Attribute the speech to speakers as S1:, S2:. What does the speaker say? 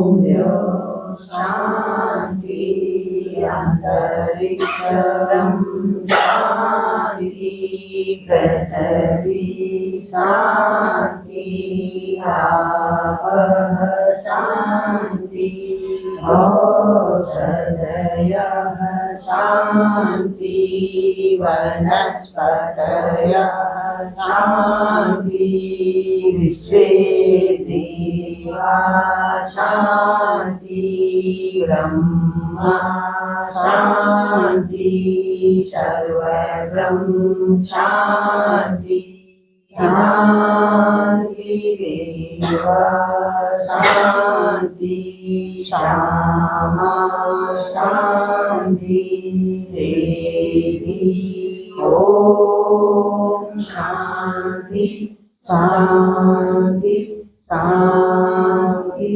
S1: सौम्य शांति अंतरिक्ष ब्रह्मचारी पृथ्वी शांति आपः शांति औषधयः शांति वनस्पतयः शांति विश्वे देवा शांति ब्रह्मा शांति सर्वब्रह्म शांति शांति देवा शांति श्यामा शांति देवी ओम शांति शांति शांति।